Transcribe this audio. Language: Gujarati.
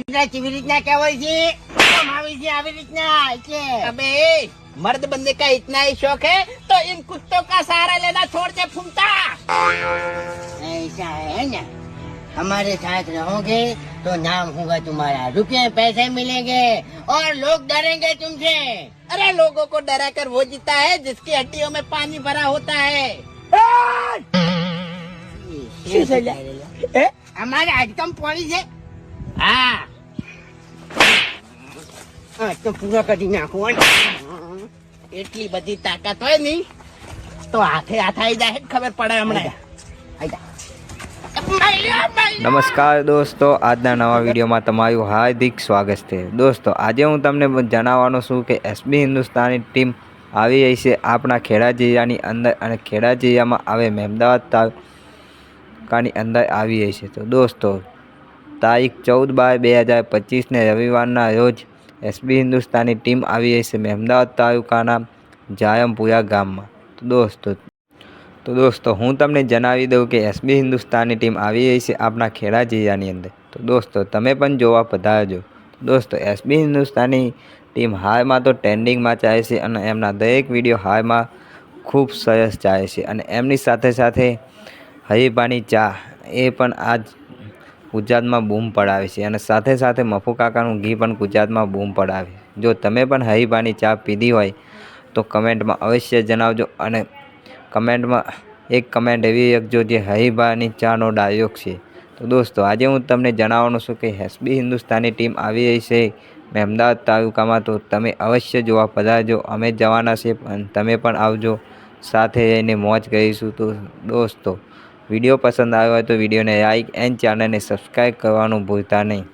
કેવી રીતના કહેવાય છે આવી છે આવી રીતના એટલે अबे मर्द बंदे का इतना ही शौक है तो इन कुत्तों का सहारा लेना छोड़ दे फूमता। ऐसा है ना, हमारे साथ रहोगे तो नाम होगा तुम्हारा, रुपये पैसे मिलेंगे और लोग डरेंगे तुमसे। अरे लोगों को डरा कर वो जीता है जिसकी हड्डियों में पानी भरा होता है। हमारे हडकम पड़ी है। हाँ तो पूरा करी नाखो। એટલી બધી તાકાત હોય ની તો હાથે હાથ આવી જાય ખબર પડે હમણાં। નમસ્કાર દોસ્તો, આજના નવા વિડીયોમાં તમારું હાર્દિક સ્વાગત છે। દોસ્તો આજે હું તમને જણાવવાનો છું કે એસબી હિન્દુસ્તાની ટીમ આવી રહી છે આપણા ખેડા જિલ્લાની અંદર અને ખેડા જિલ્લામાં આવે મહેમદાવાદ તાલુકાની અંદર આવી રહી છે। તો દોસ્તો તારીખ 14/12/2025ને રવિવારના રોજ એસબી હિન્દુસ્તાની ટીમ આવી રહી છે મહેમદાવાદ તાલુકાના જાયમપુરા ગામમાં। તો દોસ્તો હું તમને જણાવી દઉં કે એસબી હિન્દુસ્તાની ટીમ આવી રહી છે આપણા ખેડા જિલ્લાની અંદર। તો દોસ્તો તમે પણ જોવા પધારજો। દોસ્તો એસબી હિન્દુસ્તાની ટીમ હાલમાં તો ટ્રેન્ડિંગમાં ચાલે છે અને એમના દરેક વિડીયો હાલમાં ખૂબ સરસ ચાલે છે અને એમની સાથે સાથે હરીબાની ચા એ પણ આજ ગુજરાતમાં બૂમ પડાવે છે અને સાથે સાથે મફુ કાકાનું ઘી પણ ગુજરાતમાં બૂમ પડાવે છે। જો તમે પણ હરીબાની ચા પીધી હોય તો કમેન્ટમાં અવશ્ય જણાવજો અને કમેન્ટમાં એક કમેન્ટ એવી લખજો જે હરીબાની ચાનો ડાયલોગ છે। તો દોસ્તો આજે હું તમને જણાવવાનો છું કે એસબી હિન્દુસ્તાની ટીમ આવી રહી છે મહેમદાવાદ તાલુકામાં, તો તમે અવશ્ય જોવા પધારજો। અમે જવાના છે પણ તમે પણ આવજો, સાથે રહીને મોજ કરીશું। તો દોસ્તો વિડીયો પસંદ આવ્યો હોય તો વિડીયોને લાઈક એન્ડ ચેનલને સબસ્ક્રાઈબ કરવાનું ભૂલતા નહીં।